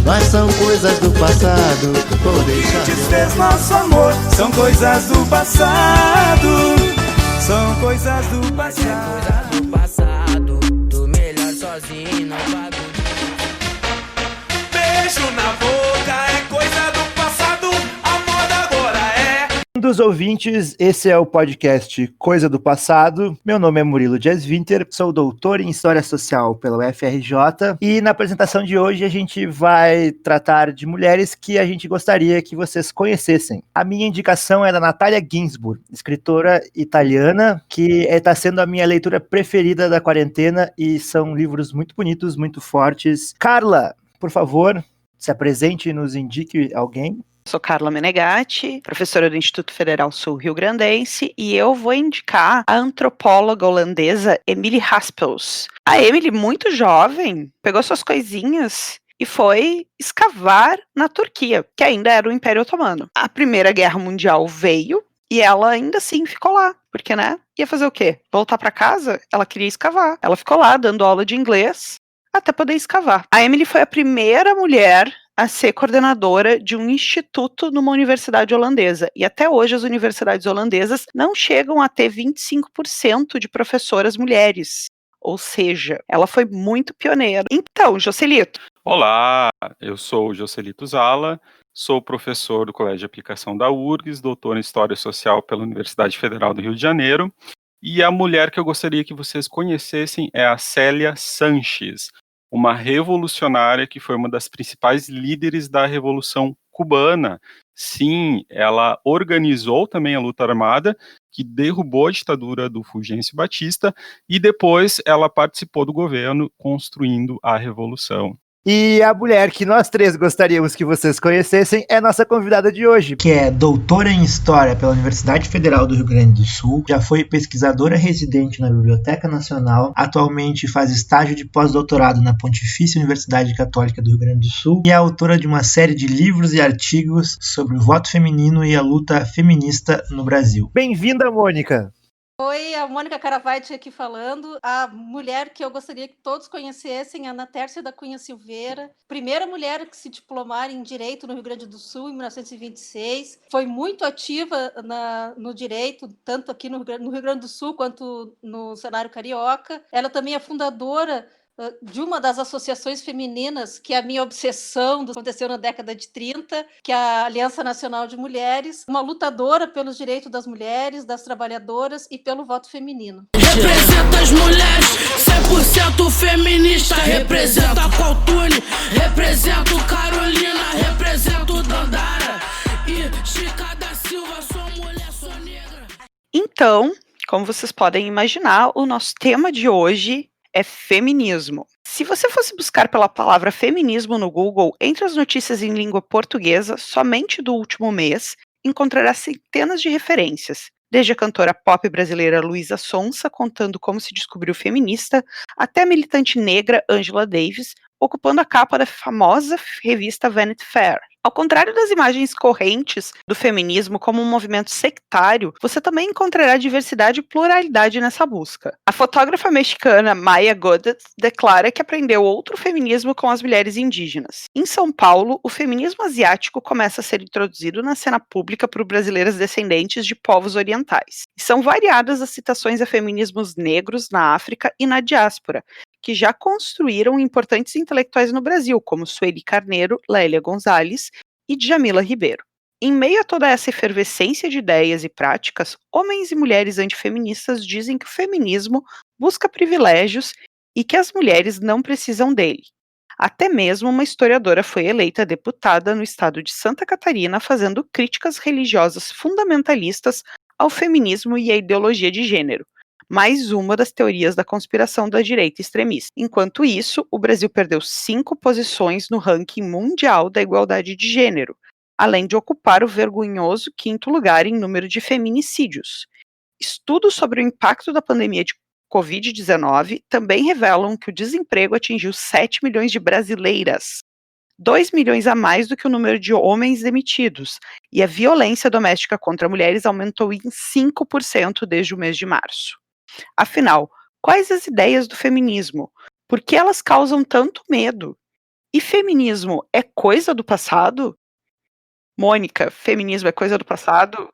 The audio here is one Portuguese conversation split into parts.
mas são coisas do passado. Vou deixar. O que desfez nosso amor são coisas do passado. São coisas do passado. Coisa do passado, tô melhor sozinho, não pago. Beijo na boca é coisa do passado. A moda agora é. Dos ouvintes, esse é o podcast Coisa do Passado. Meu nome é Murilo Dias Winter, sou doutor em História Social pela UFRJ e na apresentação de hoje a gente vai tratar de mulheres que a gente gostaria que vocês conhecessem. A minha indicação é da Natalia Ginzburg, escritora italiana, que está sendo a minha leitura preferida da quarentena e são livros muito bonitos, muito fortes. Carla, por favor, se apresente e nos indique alguém. Sou Carla Menegatti, professora do Instituto Federal Sul Rio Grandense, e eu vou indicar a antropóloga holandesa Emily Haspels. A Emily, muito jovem, pegou suas coisinhas e foi escavar na Turquia, que ainda era o Império Otomano. A Primeira Guerra Mundial veio e ela ainda assim ficou lá, porque, né, ia fazer o quê? Voltar para casa? Ela queria escavar. Ela ficou lá dando aula de inglês até poder escavar. A Emily foi a primeira mulher a ser coordenadora de um instituto numa universidade holandesa. E até hoje as universidades holandesas não chegam a ter 25% de professoras mulheres. Ou seja, ela foi muito pioneira. Então, Joselito. Olá, eu sou o Joselito Zala, sou professor do Colégio de Aplicação da URGS, doutor em História Social pela Universidade Federal do Rio de Janeiro. E a mulher que eu gostaria que vocês conhecessem é a Célia Sanches, uma revolucionária que foi uma das principais líderes da Revolução Cubana. Sim, ela organizou também a luta armada, que derrubou a ditadura do Fulgêncio Batista, e depois ela participou do governo construindo a Revolução. E a mulher que nós três gostaríamos que vocês conhecessem é a nossa convidada de hoje, que é doutora em História pela Universidade Federal do Rio Grande do Sul, já foi pesquisadora residente na Biblioteca Nacional, atualmente faz estágio de pós-doutorado na Pontifícia Universidade Católica do Rio Grande do Sul e é autora de uma série de livros e artigos sobre o voto feminino e a luta feminista no Brasil. Bem-vinda, Mônica! Oi, a Mônica Caravati aqui falando. A mulher que eu gostaria que todos conhecessem é a Ana Tércia da Cunha Silveira, primeira mulher que se diplomar em Direito no Rio Grande do Sul, em 1926. Foi muito ativa no direito, tanto aqui no Rio Grande do Sul quanto no cenário carioca. Ela também é fundadora de uma das associações femininas, que é a minha obsessão, aconteceu na década de 30, que é a Aliança Nacional de Mulheres, uma lutadora pelos direitos das mulheres, das trabalhadoras e pelo voto feminino. Representa as mulheres, 100% feminista. Representa Coltune, represento Carolina, represento Dandara e Chica da Silva, sou mulher, sou negra. Então, como vocês podem imaginar, o nosso tema de hoje é feminismo. Se você fosse buscar pela palavra feminismo no Google, entre as notícias em língua portuguesa, somente do último mês, encontrará centenas de referências, desde a cantora pop brasileira Luísa Sonza contando como se descobriu feminista, até a militante negra Angela Davis, ocupando a capa da famosa revista Vanity Fair. Ao contrário das imagens correntes do feminismo como um movimento sectário, você também encontrará diversidade e pluralidade nessa busca. A fotógrafa mexicana Maya Godet declara que aprendeu outro feminismo com as mulheres indígenas. Em São Paulo, o feminismo asiático começa a ser introduzido na cena pública por brasileiras descendentes de povos orientais. E são variadas as citações a feminismos negros na África e na diáspora, que já construíram importantes intelectuais no Brasil, como Sueli Carneiro, Lélia Gonzalez e Djamila Ribeiro. Em meio a toda essa efervescência de ideias e práticas, homens e mulheres antifeministas dizem que o feminismo busca privilégios e que as mulheres não precisam dele. Até mesmo uma historiadora foi eleita deputada no estado de Santa Catarina, fazendo críticas religiosas fundamentalistas ao feminismo e à ideologia de gênero. Mais uma das teorias da conspiração da direita extremista. Enquanto isso, o Brasil perdeu 5 posições no ranking mundial da igualdade de gênero, além de ocupar o vergonhoso 5º lugar em número de feminicídios. Estudos sobre o impacto da pandemia de Covid-19 também revelam que o desemprego atingiu 7 milhões de brasileiras, 2 milhões a mais do que o número de homens demitidos, e a violência doméstica contra mulheres aumentou em 5% desde o mês de março. Afinal, quais as ideias do feminismo? Por que elas causam tanto medo? E feminismo é coisa do passado? Mônica, feminismo é coisa do passado?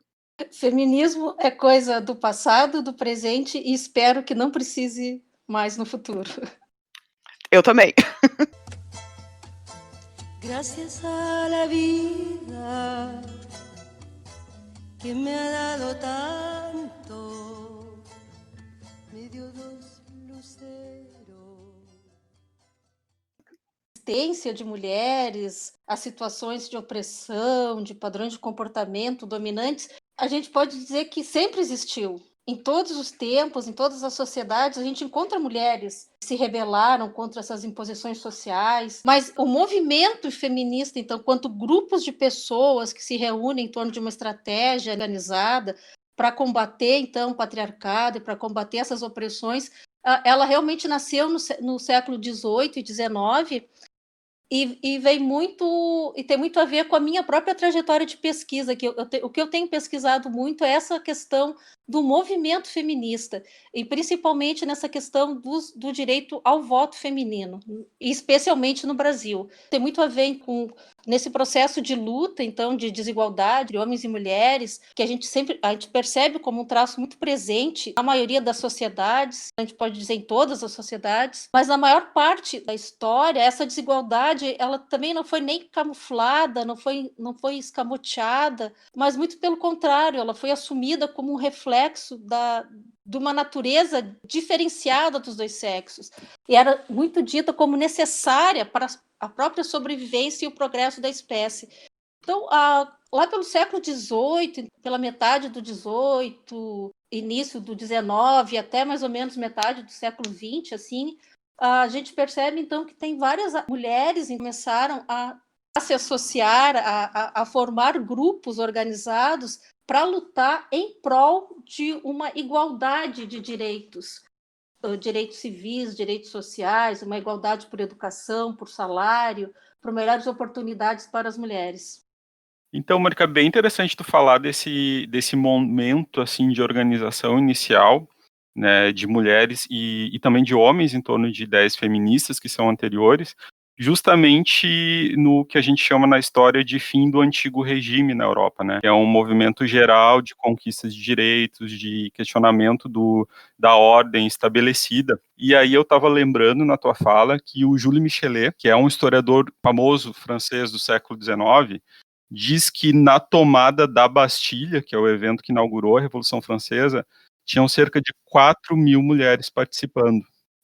Feminismo é coisa do passado, do presente e espero que não precise mais no futuro. Eu também. Gracias a la vida que me ha dado tanto, me dio dos luceros. Existência de mulheres, as situações de opressão, de padrões de comportamento dominantes, a gente pode dizer que sempre existiu. Em todos os tempos, em todas as sociedades, a gente encontra mulheres que se rebelaram contra essas imposições sociais, mas o movimento feminista, então, quanto grupos de pessoas que se reúnem em torno de uma estratégia organizada para combater, então, o patriarcado e para combater essas opressões, ela realmente nasceu no século XVIII e XIX, e vem muito, e tem muito a ver com a minha própria trajetória de pesquisa, que o que eu tenho pesquisado muito é essa questão do movimento feminista, e principalmente nessa questão do direito ao voto feminino, especialmente no Brasil. Tem muito a ver nesse processo de luta, então, de desigualdade de homens e mulheres, que a gente percebe como um traço muito presente na maioria das sociedades, a gente pode dizer em todas as sociedades, mas na maior parte da história, essa desigualdade, ela também não foi nem camuflada, não foi escamoteada, mas muito pelo contrário, ela foi assumida como um reflexo de uma natureza diferenciada dos dois sexos, e era muito dita como necessária para a própria sobrevivência e o progresso da espécie. Então, lá pelo século XVIII, pela metade do XVIII, início do XIX, até mais ou menos metade do século XX, assim, a gente percebe, então, que tem várias mulheres que começaram a se associar, a formar grupos organizados para lutar em prol de uma igualdade de direitos civis, direitos sociais, uma igualdade por educação, por salário, por melhores oportunidades para as mulheres. Então, Mônica, é bem interessante tu falar desse momento assim de organização inicial, né, de mulheres e também de homens em torno de ideias feministas que são anteriores, justamente no que a gente chama na história de fim do antigo regime na Europa, né? É um movimento geral de conquistas de direitos, de questionamento da ordem estabelecida. E aí eu estava lembrando na tua fala que o Jules Michelet, que é um historiador famoso francês do século XIX, diz que na tomada da Bastilha, que é o evento que inaugurou a Revolução Francesa, tinham cerca de 4.000 mulheres participando.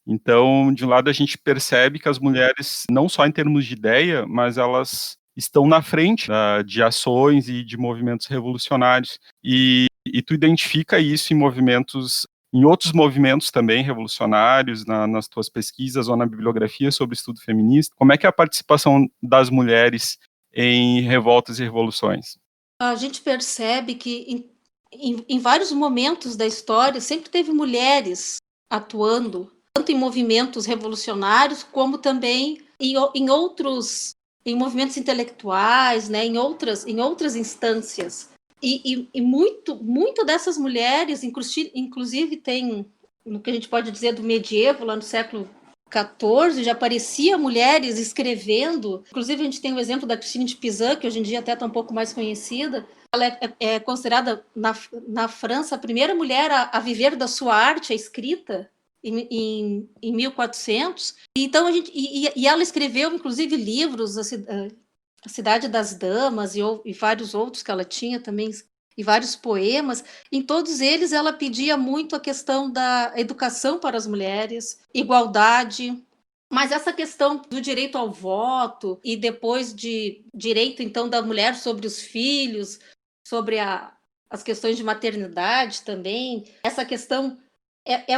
Então, de um lado, a gente percebe que as mulheres, não só em termos de ideia, mas elas estão na frente de ações e de movimentos revolucionários. E tu identifica isso em outros movimentos também revolucionários, nas tuas pesquisas ou na bibliografia sobre estudo feminista. Como é que é a participação das mulheres em revoltas e revoluções? A gente percebe que em vários momentos da história sempre teve mulheres atuando, tanto em movimentos revolucionários, como também em movimentos intelectuais, né, em outras instâncias. E muito dessas mulheres, inclusive tem, no que a gente pode dizer do medievo, lá no século XIV, já aparecia mulheres escrevendo. Inclusive, a gente tem o exemplo da Christine de Pizan, que hoje em dia até está um pouco mais conhecida. Ela é considerada, na França, a primeira mulher a viver da sua arte, a escrita, em 1400. Então, ela escreveu, inclusive, livros, a Cidade das Damas e vários outros que ela tinha também, e vários poemas. Em todos eles, ela pedia muito a questão da educação para as mulheres, igualdade, mas essa questão do direito ao voto e depois de direito, então, da mulher sobre os filhos, sobre as questões de maternidade também, essa questão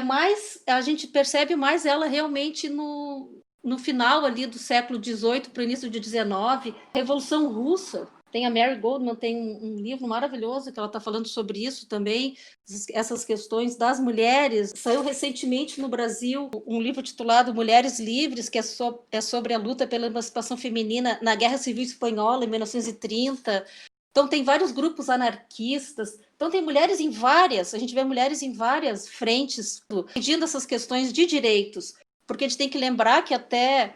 mais, a gente percebe mais ela realmente no final ali do século XVIII para o início de XIX, Revolução Russa. Tem a Mary Goldman, tem um livro maravilhoso que ela está falando sobre isso também, essas questões das mulheres. Saiu recentemente no Brasil um livro titulado Mulheres Livres, que é sobre a luta pela emancipação feminina na Guerra Civil Espanhola, em 1930. Então, tem vários grupos anarquistas. Então, tem mulheres a gente vê mulheres em várias frentes pedindo essas questões de direitos, porque a gente tem que lembrar que até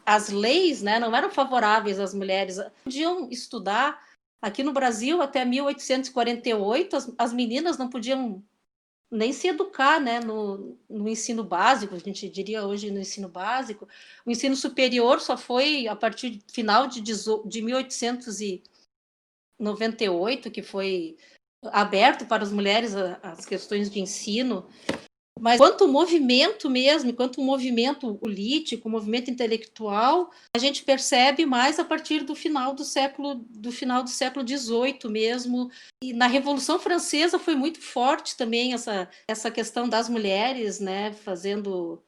as leis, né, não eram favoráveis às mulheres. Podiam estudar. Aqui no Brasil, até 1848, as meninas não podiam nem se educar, né, no ensino básico, a gente diria hoje no ensino básico. O ensino superior só foi a partir do final de 1898, que foi aberto para as mulheres as questões de ensino. Mas quanto movimento mesmo, quanto movimento político, movimento intelectual, a gente percebe mais a partir do final do século XVIII mesmo. E na Revolução Francesa foi muito forte também essa questão das mulheres, né, fazendo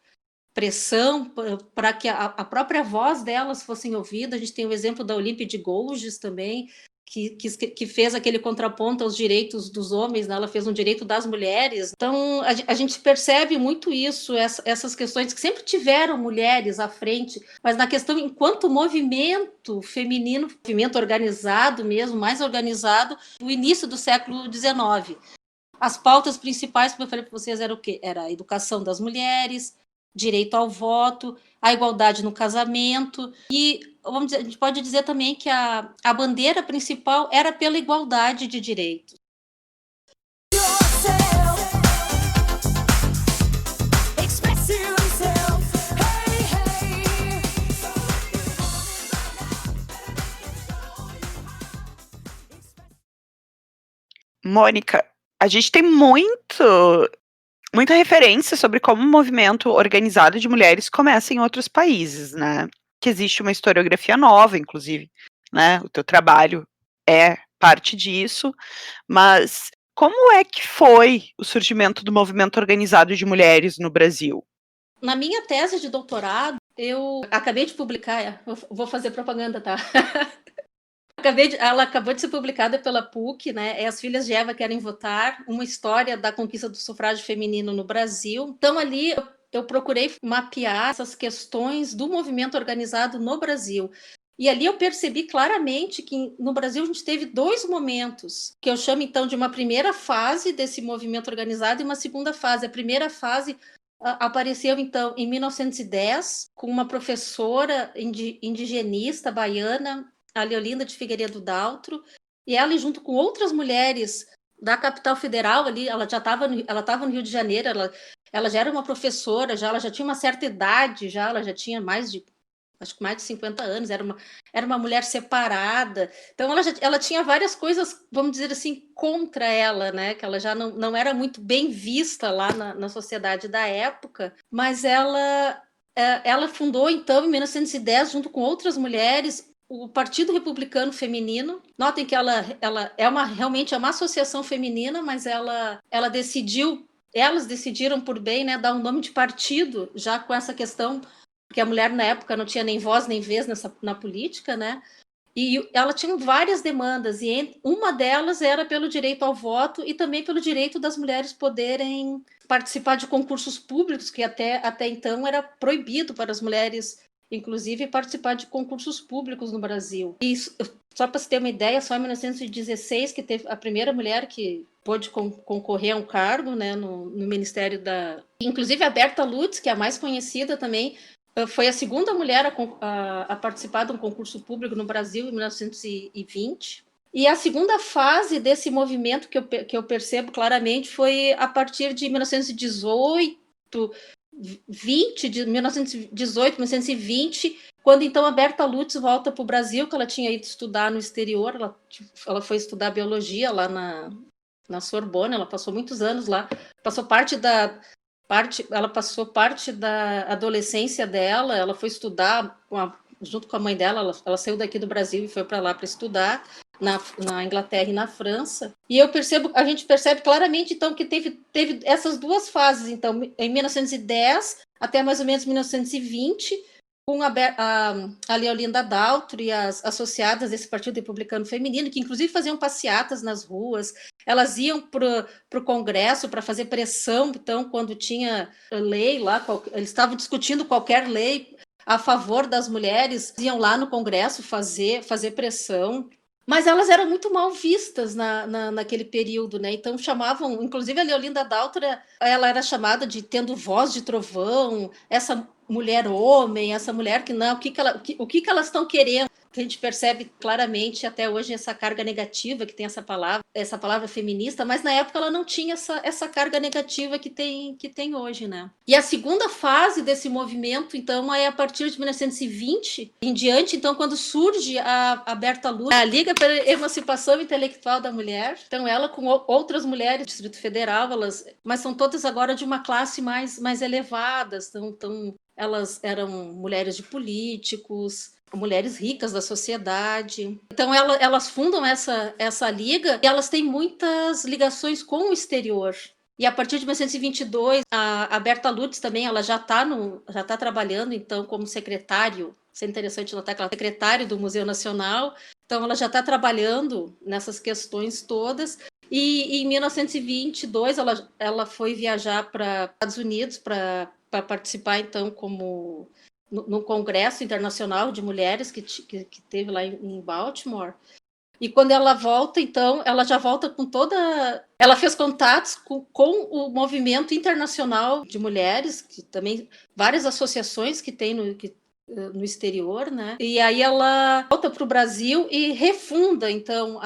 pressão para que a própria voz delas fossem ouvidas. A gente tem o exemplo da Olympe de Gouges também, que fez aquele contraponto aos direitos dos homens, né? Ela fez um direito das mulheres. Então, a gente percebe muito isso, essas questões que sempre tiveram mulheres à frente, mas na questão enquanto movimento feminino, movimento organizado mesmo, mais organizado, do início do século XIX. As pautas principais, como eu falei para vocês, era o quê? Era a educação das mulheres, direito ao voto, a igualdade no casamento e vamos dizer, a gente pode dizer também que a bandeira principal era pela igualdade de direitos. Mônica, a gente tem muita referência sobre como o movimento organizado de mulheres começa em outros países, né? Que existe uma historiografia nova, inclusive, né? O teu trabalho é parte disso, mas como é que foi o surgimento do movimento organizado de mulheres no Brasil? Na minha tese de doutorado, eu acabei de publicar, vou fazer propaganda, tá? Ela acabou de ser publicada pela PUC, né? É As Filhas de Eva Querem Votar, uma história da conquista do sufrágio feminino no Brasil. Então, ali eu procurei mapear essas questões do movimento organizado no Brasil. E ali eu percebi claramente que no Brasil a gente teve dois momentos, que eu chamo então de uma primeira fase desse movimento organizado e uma segunda fase. A primeira fase apareceu então em 1910, com uma professora indigenista baiana, a Leolinda de Figueiredo Daltro, e ela, junto com outras mulheres da capital federal, ali, ela estava no Rio de Janeiro, ela já era uma professora, ela já tinha uma certa idade, ela já tinha mais de 50 anos, era uma mulher separada, então ela tinha várias coisas, vamos dizer assim, contra ela, né, que ela já não era muito bem vista lá na sociedade da época, mas ela fundou, então, em 1910, junto com outras mulheres, o Partido Republicano Feminino. Notem que ela realmente é uma associação feminina, mas elas decidiram por bem, né, dar um nome de partido, já com essa questão, porque a mulher na época não tinha nem voz nem vez na política, né? E ela tinha várias demandas, e uma delas era pelo direito ao voto e também pelo direito das mulheres poderem participar de concursos públicos, que até então era proibido para as mulheres, inclusive, participar de concursos públicos no Brasil. E só para você ter uma ideia, só em 1916 que teve a primeira mulher que pôde concorrer a um cargo, né, no Ministério da... Inclusive a Berta Lutz, que é a mais conhecida também, foi a segunda mulher a participar de um concurso público no Brasil em 1920. E a segunda fase desse movimento que eu percebo claramente foi a partir de 1918, 1920, quando então a Berta Lutz volta para o Brasil, que ela tinha ido estudar no exterior, ela foi estudar biologia lá na Sorbonne, ela passou muitos anos lá, ela passou parte da adolescência dela, ela foi estudar junto com a mãe dela, ela saiu daqui do Brasil e foi para lá para estudar na Inglaterra e na França. E a gente percebe claramente então que teve essas duas fases, então em 1910 até mais ou menos 1920, com a Leolinda Daltro e as associadas desse Partido Republicano Feminino, que inclusive faziam passeatas nas ruas, elas iam para o Congresso para fazer pressão, então, quando tinha lei lá, eles estavam discutindo qualquer lei a favor das mulheres, iam lá no Congresso fazer pressão. Mas elas eram muito mal vistas naquele período, né? Então chamavam, inclusive a Leolinda Daltro, ela era chamada de tendo voz de trovão, essa mulher homem, essa mulher que não, o que elas estão querendo? Que a gente percebe claramente até hoje essa carga negativa que tem essa palavra feminista, mas na época ela não tinha essa carga negativa que tem hoje, né? E a segunda fase desse movimento, então, é a partir de 1920 em diante, então, quando surge a Berta Lutz, a Liga pela Emancipação Intelectual da Mulher, então ela com outras mulheres do Distrito Federal, mas são todas agora de uma classe mais elevada, então elas eram mulheres de políticos, mulheres ricas da sociedade. Então elas fundam essa liga e elas têm muitas ligações com o exterior. E a partir de 1922, a Berta Lutz também, ela já está trabalhando então como secretário. Isso é interessante notar que ela é secretária do Museu Nacional. Então ela já está trabalhando nessas questões todas. E em 1922 ela foi viajar para os Estados Unidos para participar então como no Congresso Internacional de Mulheres que teve lá em Baltimore. E quando ela volta, então, ela já volta com ela fez contatos com o movimento internacional de mulheres, que também várias associações que tem no exterior, né? E aí ela volta para o Brasil e refunda, então,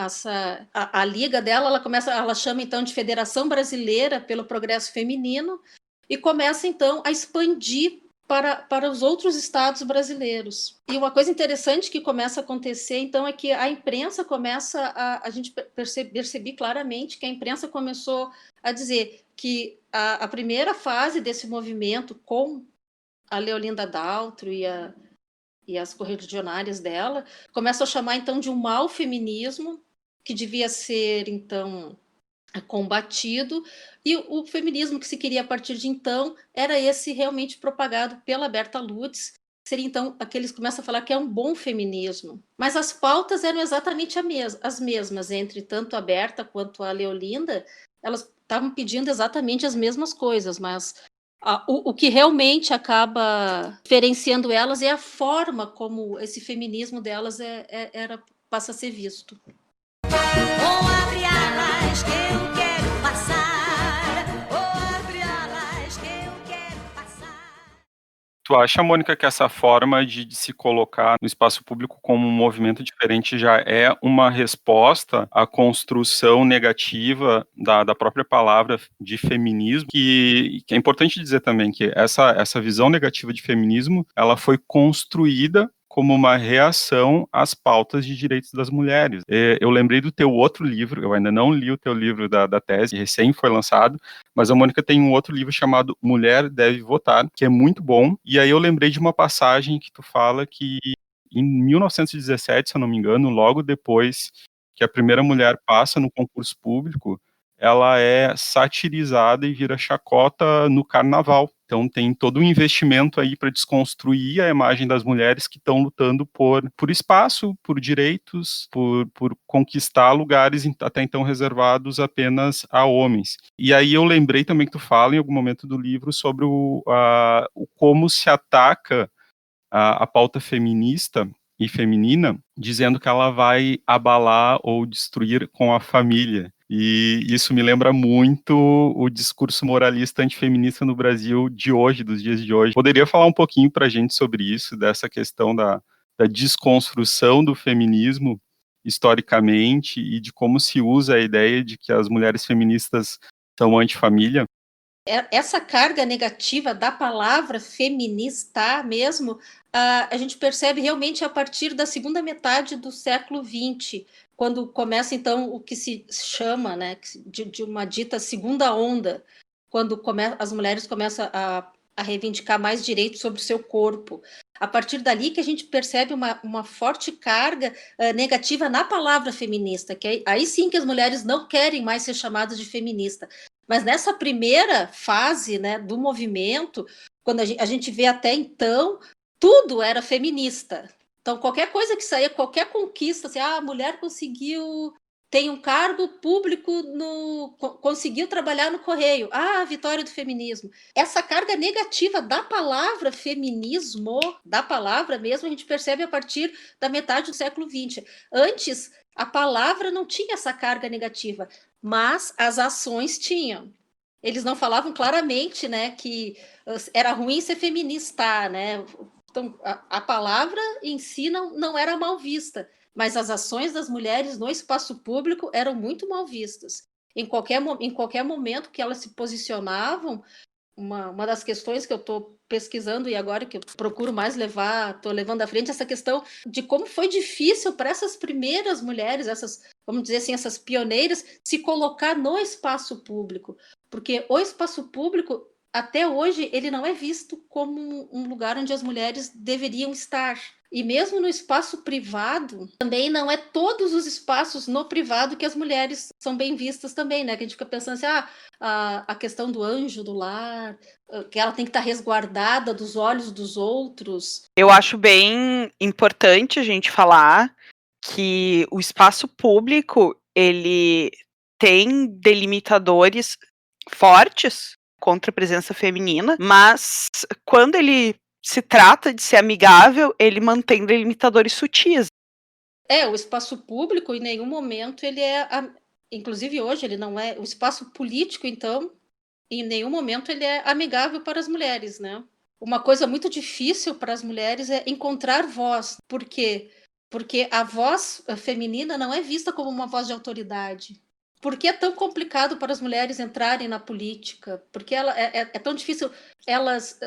a liga dela. Ela chama, então, de Federação Brasileira pelo Progresso Feminino e começa, então, a expandir para os outros estados brasileiros. E uma coisa interessante que começa a acontecer, então, é que a imprensa começa a gente perceber claramente que a imprensa começou a dizer que a primeira fase desse movimento, com a Leolinda Daltro e as correligionárias dela, começa a chamar, então, de um mau feminismo, que devia ser, então, combatido, e o feminismo que se queria a partir de então era esse realmente propagado pela Berta Lutz, que seria então aqueles que começam a falar que é um bom feminismo. Mas as pautas eram exatamente as mesmas, entre tanto a Berta quanto a Leolinda, elas estavam pedindo exatamente as mesmas coisas, mas o que realmente acaba diferenciando elas é a forma como esse feminismo delas passa a ser visto. Abre alas que eu quero passar. Abre alas que eu quero passar. Tu acha, Mônica, que essa forma de se colocar no espaço público como um movimento diferente já é uma resposta à construção negativa da própria palavra de feminismo? Que é importante dizer também que essa visão negativa de feminismo, ela foi construída como uma reação às pautas de direitos das mulheres. Eu lembrei do teu outro livro, eu ainda não li o teu livro da tese, recém foi lançado, mas a Mônica tem um outro livro chamado Mulher Deve Votar, que é muito bom, e aí eu lembrei de uma passagem que tu fala que em 1917, se eu não me engano, logo depois que a primeira mulher passa no concurso público, ela é satirizada e vira chacota no carnaval. Então tem todo um investimento aí para desconstruir a imagem das mulheres que estão lutando por espaço, por direitos, por conquistar lugares até então reservados apenas a homens. E aí eu lembrei também que tu fala em algum momento do livro sobre o como se ataca a pauta feminista e feminina, dizendo que ela vai abalar ou destruir com a família. E isso me lembra muito o discurso moralista antifeminista no Brasil de hoje, dos dias de hoje. Poderia falar um pouquinho para a gente sobre isso, dessa questão da desconstrução do feminismo historicamente e de como se usa a ideia de que as mulheres feministas são antifamília? Essa carga negativa da palavra feminista mesmo, a gente percebe realmente a partir da segunda metade do século XX, quando começa, então, o que se chama, né, de uma dita segunda onda, quando as mulheres começam a reivindicar mais direitos sobre o seu corpo. A partir dali que a gente percebe uma forte carga negativa na palavra feminista, que aí sim que as mulheres não querem mais ser chamadas de feminista. Mas nessa primeira fase, né, do movimento, quando a gente vê até então, tudo era feminista. Então, qualquer coisa que saía, qualquer conquista, assim, a mulher conseguiu tem um cargo público conseguiu trabalhar no Correio. Ah, a vitória do feminismo. Essa carga negativa da palavra feminismo, da palavra mesmo, a gente percebe a partir da metade do século XX. Antes, a palavra não tinha essa carga negativa, mas as ações tinham. Eles não falavam claramente, né, que era ruim ser feminista, né? Então, a palavra em si não era mal vista, mas as ações das mulheres no espaço público eram muito mal vistas. Em qualquer momento que elas se posicionavam, uma das questões que eu estou pesquisando e agora que eu procuro mais estou levando à frente essa questão de como foi difícil para essas primeiras mulheres, vamos dizer assim, essas pioneiras, se colocar no espaço público. Porque o espaço público, até hoje, ele não é visto como um lugar onde as mulheres deveriam estar. E mesmo no espaço privado, também não é todos os espaços no privado que as mulheres são bem vistas também, né? Que a gente fica pensando assim, a questão do anjo do lar, que ela tem que estar resguardada dos olhos dos outros. Eu acho bem importante a gente falar que o espaço público, ele tem delimitadores fortes contra a presença feminina, mas quando ele se trata de ser amigável, ele mantém delimitadores sutis. O espaço público, em nenhum momento, ele inclusive hoje, ele não é. O espaço político, então, em nenhum momento ele é amigável para as mulheres, né? Uma coisa muito difícil para as mulheres é encontrar voz. Por quê? Porque a voz feminina não é vista como uma voz de autoridade. Por que é tão complicado para as mulheres entrarem na política? Porque é tão difícil elas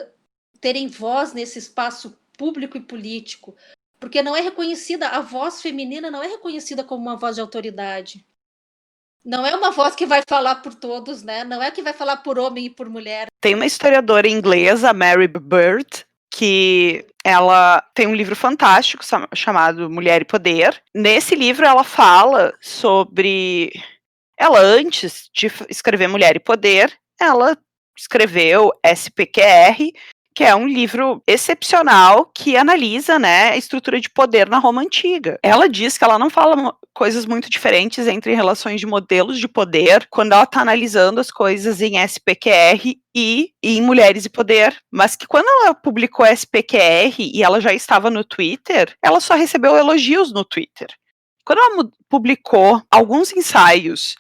terem voz nesse espaço público e político? Porque não é reconhecida, a voz feminina não é reconhecida como uma voz de autoridade. Não é uma voz que vai falar por todos, né? Não é que vai falar por homem e por mulher. Tem uma historiadora inglesa, Mary Bird, que ela tem um livro fantástico chamado Mulher e Poder. Nesse livro ela fala sobre... Ela, antes de escrever Mulher e Poder, ela escreveu SPQR, que é um livro excepcional que analisa, né, a estrutura de poder na Roma Antiga. Ela diz que ela não fala coisas muito diferentes entre relações de modelos de poder quando ela está analisando as coisas em SPQR e em Mulheres e Poder, mas que quando ela publicou SPQR e ela já estava no Twitter, ela só recebeu elogios no Twitter. Quando ela publicou alguns ensaios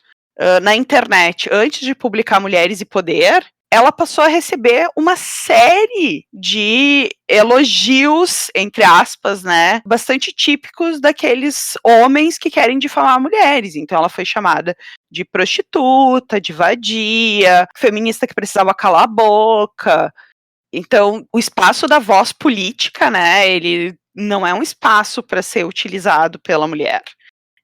na internet antes de publicar Mulheres e Poder, ela passou a receber uma série de elogios, entre aspas, né, bastante típicos daqueles homens que querem difamar mulheres. Então ela foi chamada de prostituta, de vadia, feminista que precisava calar a boca. Então o espaço da voz política, né, ele não é um espaço para ser utilizado pela mulher.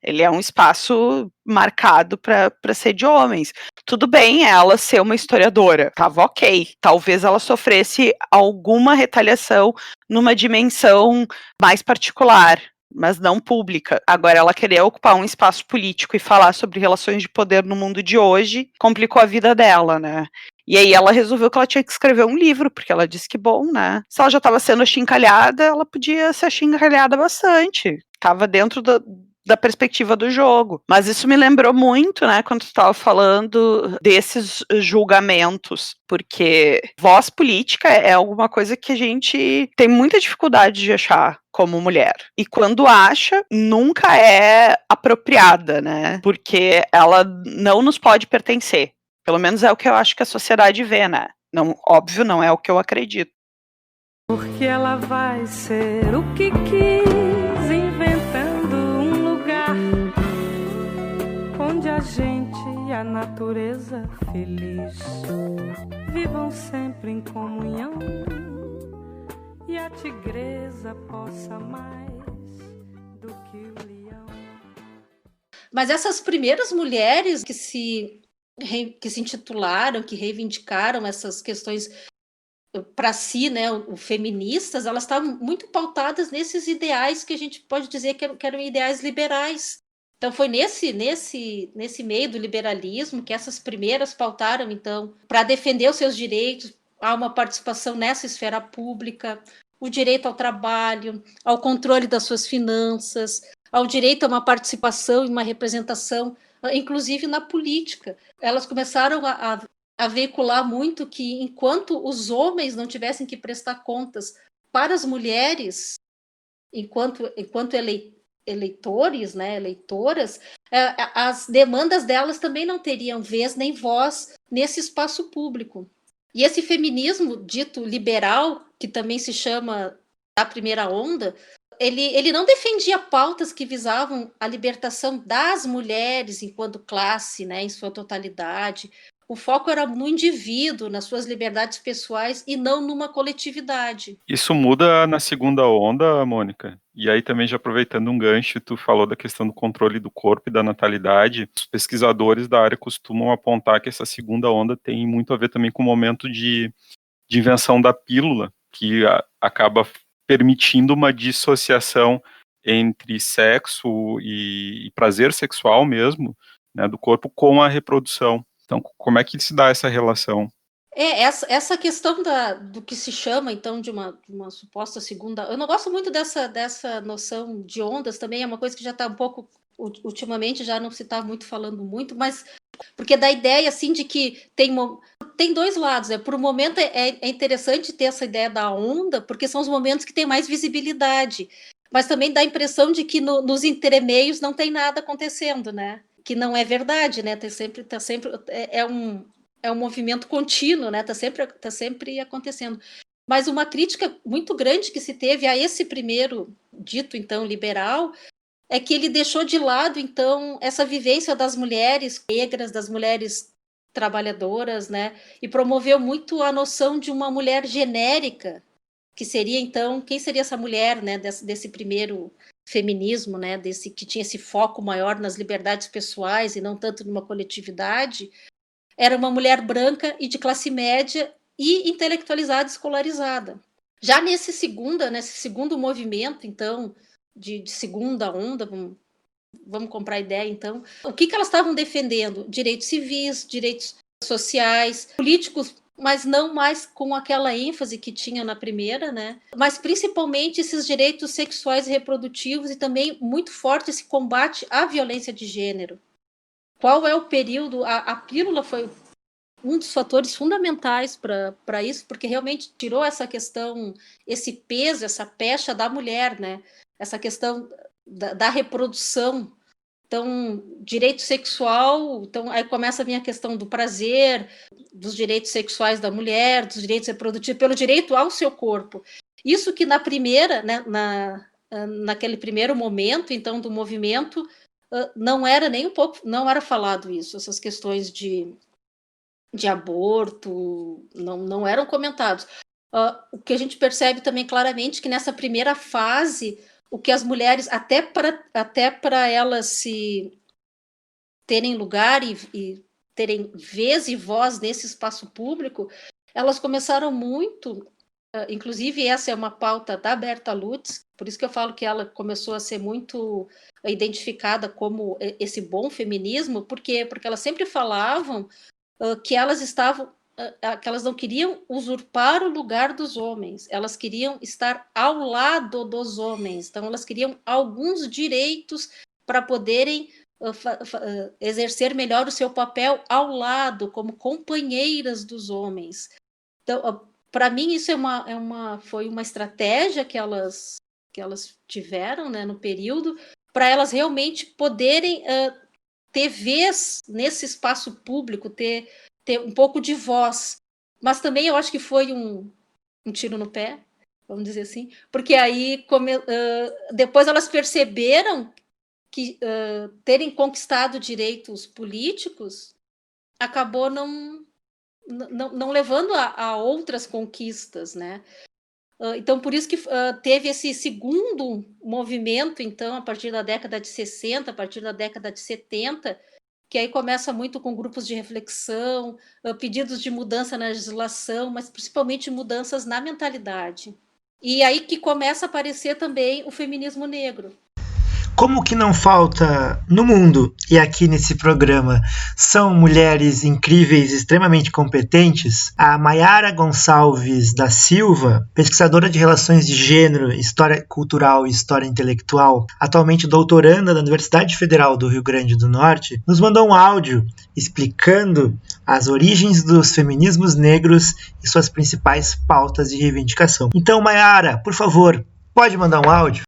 Ele é um espaço marcado para ser de homens. Tudo bem ela ser uma historiadora, tava ok. Talvez ela sofresse alguma retaliação numa dimensão mais particular, mas não pública. Agora, ela querer ocupar um espaço político e falar sobre relações de poder no mundo de hoje, complicou a vida dela, né? E aí ela resolveu que ela tinha que escrever um livro, porque ela disse que, bom, né? Se ela já estava sendo achincalhada, ela podia ser achincalhada bastante. Tava dentro da perspectiva do jogo. Mas isso me lembrou muito, né, quando tu estava falando desses julgamentos, porque voz política é alguma coisa que a gente tem muita dificuldade de achar como mulher. E quando acha, nunca é apropriada, né, porque ela não nos pode pertencer. Pelo menos é o que eu acho que a sociedade vê, né. Não, óbvio, não é o que eu acredito. Porque ela vai ser o que quis, inventando um lugar onde a gente e a natureza feliz vivam sempre em comunhão e a tigresa possa mais do que o leão. Mas essas primeiras mulheres que se intitularam, que reivindicaram essas questões para si, né, feministas, elas estavam muito pautadas nesses ideais que a gente pode dizer que eram ideais liberais. Então foi nesse meio do liberalismo que essas primeiras pautaram, então, para defender os seus direitos, há uma participação nessa esfera pública, o direito ao trabalho, ao controle das suas finanças, ao direito a uma participação e uma representação, inclusive na política. Elas começaram a veicular muito que, enquanto os homens não tivessem que prestar contas para as mulheres, enquanto eleitores, né, eleitoras, as demandas delas também não teriam vez nem voz nesse espaço público. E esse feminismo dito liberal, que também se chama a primeira onda, ele não defendia pautas que visavam a libertação das mulheres enquanto classe, né, em sua totalidade. O foco era no indivíduo, nas suas liberdades pessoais e não numa coletividade. Isso muda na segunda onda, Mônica? E aí também já aproveitando um gancho, tu falou da questão do controle do corpo e da natalidade. Os pesquisadores da área costumam apontar que essa segunda onda tem muito a ver também com o momento de invenção da pílula, que acaba permitindo uma dissociação entre sexo e prazer sexual mesmo, né, do corpo com a reprodução. Então, como é que se dá essa relação? Essa questão do que se chama, então, de uma suposta segunda... Eu não gosto muito dessa noção de ondas também, é uma coisa que já está um pouco... Ultimamente já não se está falando muito, mas... Porque dá a ideia, assim, de que tem dois lados, né? Por um momento é interessante ter essa ideia da onda, porque são os momentos que tem mais visibilidade, mas também dá a impressão de que nos entremeios não tem nada acontecendo, né? Que não é verdade, né? Tá sempre é um movimento contínuo, né? Tá sempre acontecendo. Mas uma crítica muito grande que se teve a esse primeiro dito, então, liberal, é que ele deixou de lado, então, essa vivência das mulheres negras, das mulheres trabalhadoras, né? E promoveu muito a noção de uma mulher genérica, que seria, então, quem seria essa mulher, né? Desse primeiro feminismo, né? Que tinha esse foco maior nas liberdades pessoais e não tanto numa coletividade. Era uma mulher branca e de classe média e intelectualizada, escolarizada. Já nesse segundo movimento, então, de segunda onda, vamos comprar a ideia, então, o que elas estavam defendendo? Direitos civis, direitos sociais, políticos, mas não mais com aquela ênfase que tinha na primeira, né? Mas principalmente esses direitos sexuais e reprodutivos e também muito forte esse combate à violência de gênero. Qual é o período? A pílula foi um dos fatores fundamentais para isso, porque realmente tirou essa questão, esse peso, essa pecha da mulher, né? Essa questão da reprodução. Então, direito sexual, então aí começa a vir a questão do prazer, dos direitos sexuais da mulher, dos direitos reprodutivos, pelo direito ao seu corpo. Isso que na primeira, né, naquele primeiro momento, então, do movimento, não era nem um pouco, não era falado isso, essas questões de aborto, não eram comentados. O que a gente percebe também claramente que nessa primeira fase, o que as mulheres, até para elas se terem lugar e terem vez e voz nesse espaço público, elas começaram muito, inclusive essa é uma pauta da Berta Lutz, por isso que eu falo que ela começou a ser muito identificada como esse bom feminismo, porque elas sempre falavam que elas que elas não queriam usurpar o lugar dos homens, elas queriam estar ao lado dos homens, então elas queriam alguns direitos para poderem exercer melhor o seu papel ao lado, como companheiras dos homens. Então, para mim, isso foi uma estratégia que elas tiveram, né, no período, para elas realmente poderem ter vez nesse espaço público, ter um pouco de voz. Mas também eu acho que foi um tiro no pé, vamos dizer assim, porque aí depois elas perceberam que terem conquistado direitos políticos acabou não levando a outras conquistas, né? Então, por isso que teve esse segundo movimento, então, a partir da década de 60, a partir da década de 70, que aí começa muito com grupos de reflexão, pedidos de mudança na legislação, mas principalmente mudanças na mentalidade. E aí que começa a aparecer também o feminismo negro. como que não falta no mundo e aqui nesse programa são mulheres incríveis, extremamente competentes, a Maiara Gonçalves da Silva, pesquisadora de relações de gênero, história cultural e história intelectual, atualmente doutoranda da Universidade Federal do Rio Grande do Norte, nos mandou um áudio explicando as origens dos feminismos negros e suas principais pautas de reivindicação. Então, Maiara, por favor, pode mandar um áudio?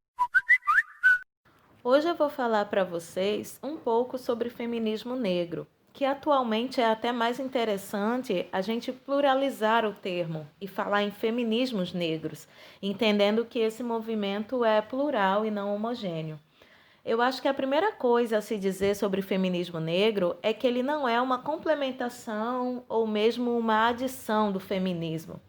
Hoje eu vou falar para vocês um pouco sobre feminismo negro, que atualmente é até mais interessante a gente pluralizar o termo e falar em feminismos negros, entendendo que esse movimento é plural e não homogêneo. Eu acho que a primeira coisa a se dizer sobre feminismo negro é que ele não é uma complementação ou mesmo uma adição do feminismo.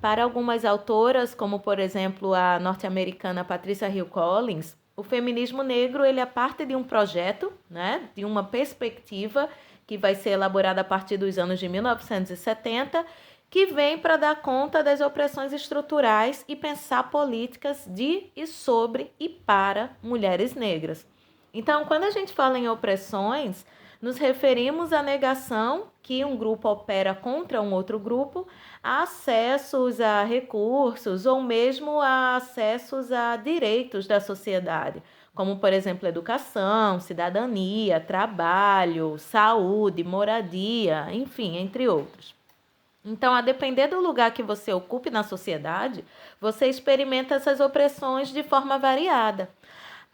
Para algumas autoras, como por exemplo a norte-americana Patricia Hill Collins, o feminismo negro ele é parte de um projeto, né, de uma perspectiva que vai ser elaborada a partir dos anos de 1970, que vem para dar conta das opressões estruturais e pensar políticas de e sobre e para mulheres negras. Então, quando a gente fala em opressões, nos referimos à negação que um grupo opera contra um outro grupo, a acessos a recursos ou mesmo a acessos a direitos da sociedade, como, por exemplo, educação, cidadania, trabalho, saúde, moradia, enfim, entre outros. Então, a depender do lugar que você ocupe na sociedade, você experimenta essas opressões de forma variada.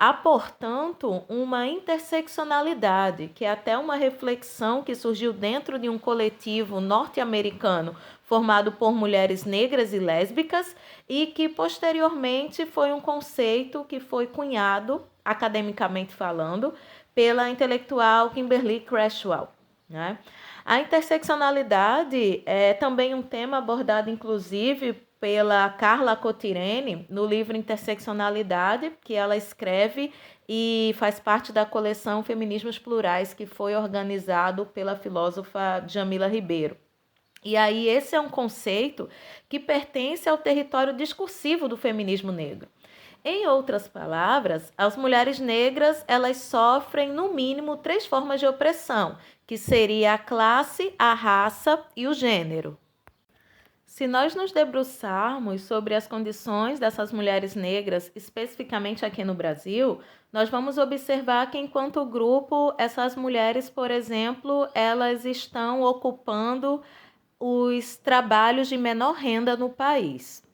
Há, portanto, uma interseccionalidade, que é até uma reflexão que surgiu dentro de um coletivo norte-americano formado por mulheres negras e lésbicas e que, posteriormente, foi um conceito que foi cunhado, academicamente falando, pela intelectual Kimberly Crenshaw, né? A interseccionalidade é também um tema abordado, inclusive, pela Carla Cotirene, no livro Interseccionalidade, que ela escreve e faz parte da coleção Feminismos Plurais, que foi organizado pela filósofa Jamila Ribeiro. E aí esse é um conceito que pertence ao território discursivo do feminismo negro. Em outras palavras, as mulheres negras elas sofrem, no mínimo, 3 formas de opressão, que seria a classe, a raça e o gênero. Se nós nos debruçarmos sobre as condições dessas mulheres negras, especificamente aqui no Brasil, nós vamos observar que, enquanto grupo, essas mulheres, por exemplo, elas estão ocupando os trabalhos de menor renda no país.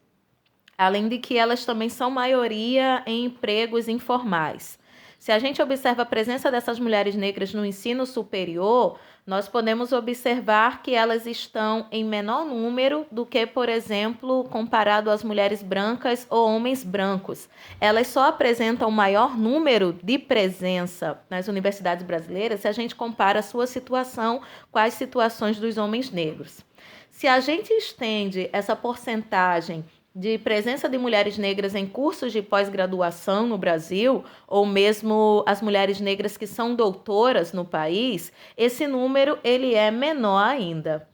Além de que elas também são maioria em empregos informais. Se a gente observa a presença dessas mulheres negras no ensino superior, nós podemos observar que elas estão em menor número do que, por exemplo, comparado às mulheres brancas ou homens brancos. Elas só apresentam maior número de presença nas universidades brasileiras se a gente compara a sua situação com as situações dos homens negros. Se a gente estende essa porcentagem de presença de mulheres negras em cursos de pós-graduação no Brasil, ou mesmo as mulheres negras que são doutoras no país, esse número ele é menor ainda.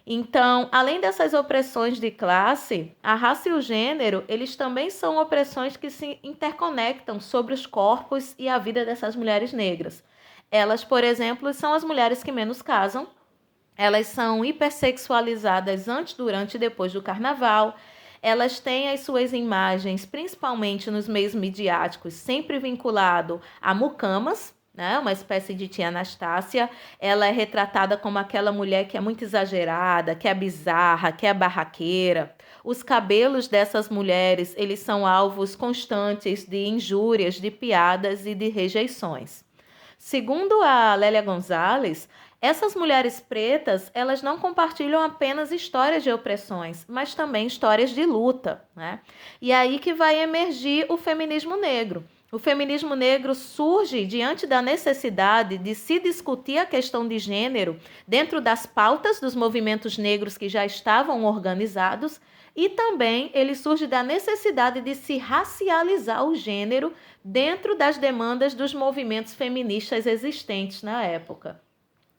Então, além dessas opressões de classe, a raça e o gênero, eles também são opressões que se interconectam sobre os corpos e a vida dessas mulheres negras. Elas, por exemplo, são as mulheres que menos casam, elas são hipersexualizadas antes, durante e depois do carnaval. Elas têm as suas imagens, principalmente nos meios midiáticos, sempre vinculado a mucamas, né? Uma espécie de tia Anastácia. Ela é retratada como aquela mulher que é muito exagerada, que é bizarra, que é barraqueira. Os cabelos dessas mulheres, eles são alvos constantes de injúrias, de piadas e de rejeições. Segundo a Lélia Gonzalez, essas mulheres pretas, elas não compartilham apenas histórias de opressões, mas também histórias de luta, né? E aí que vai emergir o feminismo negro. O feminismo negro surge diante da necessidade de se discutir a questão de gênero dentro das pautas dos movimentos negros que já estavam organizados e também ele surge da necessidade de se racializar o gênero dentro das demandas dos movimentos feministas existentes na época.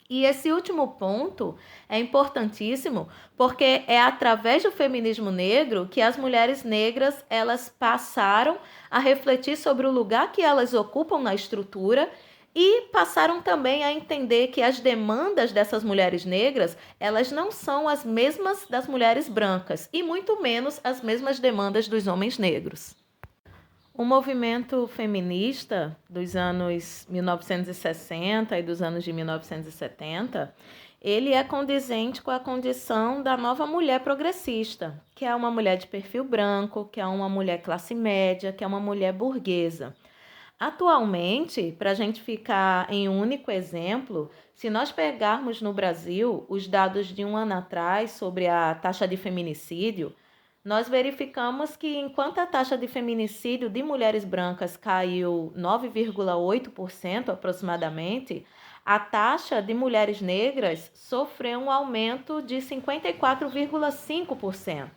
E esse último ponto é importantíssimo porque é através do feminismo negro que as mulheres negras elas passaram a refletir sobre o lugar que elas ocupam na estrutura e passaram também a entender que as demandas dessas mulheres negras elas não são as mesmas das mulheres brancas e muito menos as mesmas demandas dos homens negros. O movimento feminista dos anos 1960 e dos anos de 1970, ele é condizente com a condição da nova mulher progressista, que é uma mulher de perfil branco, que é uma mulher classe média, que é uma mulher burguesa. Atualmente, para a gente ficar em um único exemplo, se nós pegarmos no Brasil os dados de um ano atrás sobre a taxa de feminicídio, nós verificamos que enquanto a taxa de feminicídio de mulheres brancas caiu 9,8% aproximadamente, a taxa de mulheres negras sofreu um aumento de 54,5%.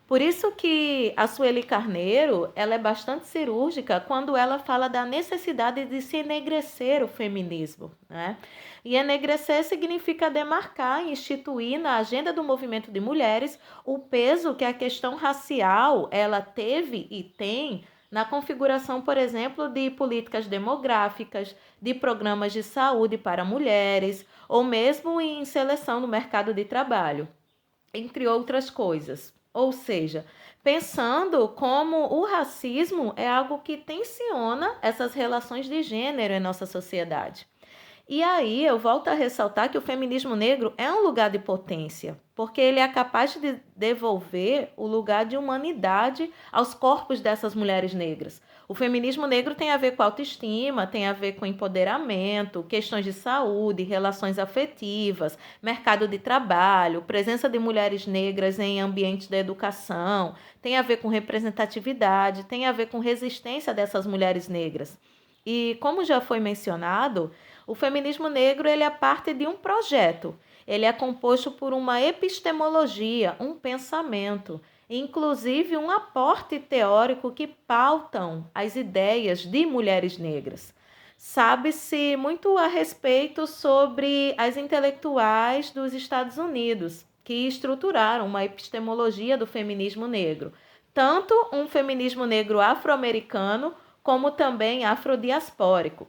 Por isso que a Sueli Carneiro ela é bastante cirúrgica quando ela fala da necessidade de se enegrecer o feminismo, né? E enegrecer significa demarcar e instituir na agenda do movimento de mulheres o peso que a questão racial ela teve e tem na configuração, por exemplo, de políticas demográficas, de programas de saúde para mulheres, ou mesmo em seleção no mercado de trabalho, entre outras coisas. Ou seja, pensando como o racismo é algo que tensiona essas relações de gênero em nossa sociedade. E aí eu volto a ressaltar que o feminismo negro é um lugar de potência, porque ele é capaz de devolver o lugar de humanidade aos corpos dessas mulheres negras. O feminismo negro tem a ver com autoestima, tem a ver com empoderamento, questões de saúde, relações afetivas, mercado de trabalho, presença de mulheres negras em ambientes da educação, tem a ver com representatividade, tem a ver com resistência dessas mulheres negras. E como já foi mencionado, o feminismo negro ele é parte de um projeto. Ele é composto por uma epistemologia, um pensamento, inclusive um aporte teórico que pautam as ideias de mulheres negras. Sabe-se muito a respeito sobre as intelectuais dos Estados Unidos, que estruturaram uma epistemologia do feminismo negro, tanto um feminismo negro afro-americano, como também afrodiaspórico.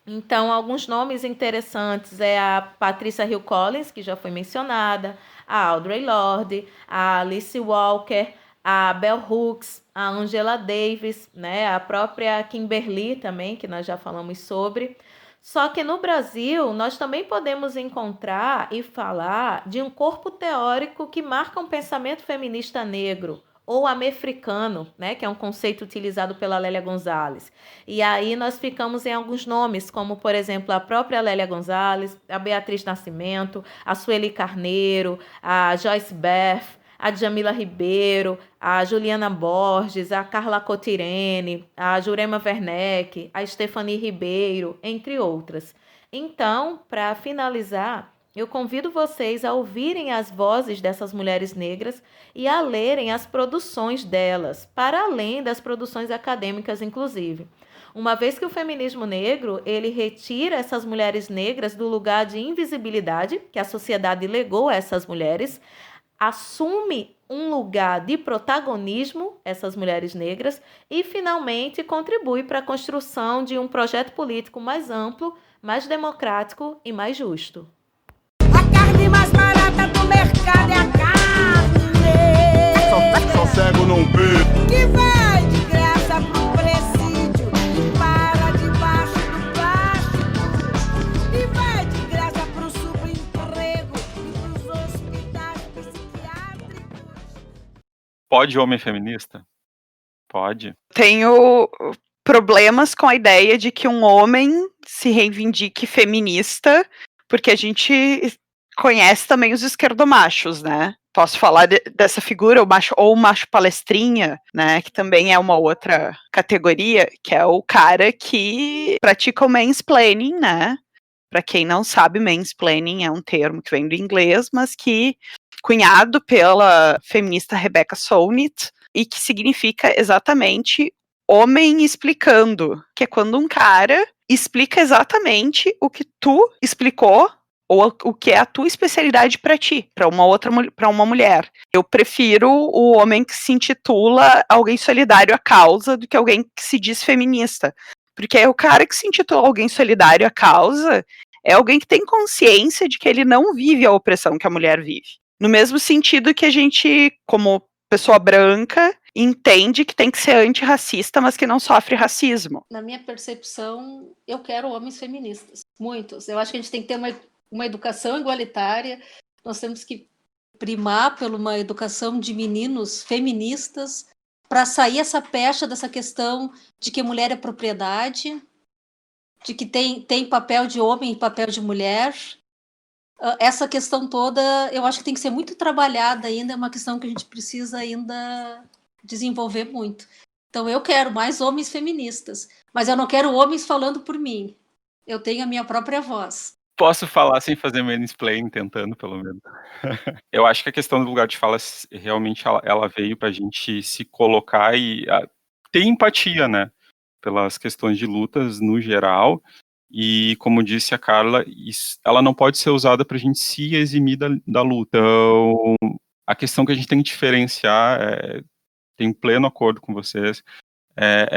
Então, alguns nomes interessantes é a Patricia Hill Collins, que já foi mencionada, a Audre Lorde, a Alice Walker, a Bell Hooks, a Angela Davis, né, a própria Kimberly também, que nós já falamos sobre. Só que no Brasil, nós também podemos encontrar e falar de um corpo teórico que marca um pensamento feminista negro, ou americano, né, que é um conceito utilizado pela Lélia Gonzalez. E aí nós ficamos em alguns nomes, como, por exemplo, a própria Lélia Gonzalez, a Beatriz Nascimento, a Sueli Carneiro, a Joyce Beth, a Djamila Ribeiro, a Juliana Borges, a Carla Cotirene, a Jurema Werneck, a Stephanie Ribeiro, entre outras. Então, para finalizar, eu convido vocês a ouvirem as vozes dessas mulheres negras e a lerem as produções delas, para além das produções acadêmicas, inclusive. Uma vez que o feminismo negro, ele retira essas mulheres negras do lugar de invisibilidade que a sociedade legou a essas mulheres, assume um lugar de protagonismo, essas mulheres negras, e finalmente contribui para a construção de um projeto político mais amplo, mais democrático e mais justo. Carne mais barata do mercado é a carne. Só cego não vê. Que vai de graça pro presídio e para debaixo do plástico. E vai de graça pro subemprego e pros hospitais psiquiátricos. Pode homem feminista? Pode. Tenho problemas com a ideia de que um homem se reivindique feminista, porque a gente conhece também os esquerdomachos, né? Posso falar dessa figura, o macho palestrinha, né? Que também é uma outra categoria, que é o cara que pratica o mansplaining, né? Para quem não sabe, mansplaining é um termo que vem do inglês, mas que cunhado pela feminista Rebecca Solnit, e que significa exatamente homem explicando, que é quando um cara explica exatamente o que tu explicou ou o que é a tua especialidade para ti, para uma mulher. Eu prefiro o homem que se intitula alguém solidário à causa do que alguém que se diz feminista. Porque o cara que se intitula alguém solidário à causa é alguém que tem consciência de que ele não vive a opressão que a mulher vive. No mesmo sentido que a gente, como pessoa branca, entende que tem que ser antirracista, mas que não sofre racismo. Na minha percepção, eu quero homens feministas. Muitos. Eu acho que a gente tem que ter uma educação igualitária. Nós temos que primar por uma educação de meninos feministas para sair essa pecha dessa questão de que mulher é propriedade, de que tem papel de homem e papel de mulher. Essa questão toda, eu acho que tem que ser muito trabalhada ainda, é uma questão que a gente precisa ainda desenvolver muito. Então eu quero mais homens feministas, mas eu não quero homens falando por mim. Eu tenho a minha própria voz. Posso falar sem fazer mansplaining, tentando, pelo menos. Eu acho que a questão do lugar de fala, realmente, ela veio pra gente se colocar e ter empatia, né? Pelas questões de lutas no geral. E, como disse a Carla, ela não pode ser usada pra gente se eximir da luta. Então, a questão que a gente tem que diferenciar, tenho pleno acordo com vocês,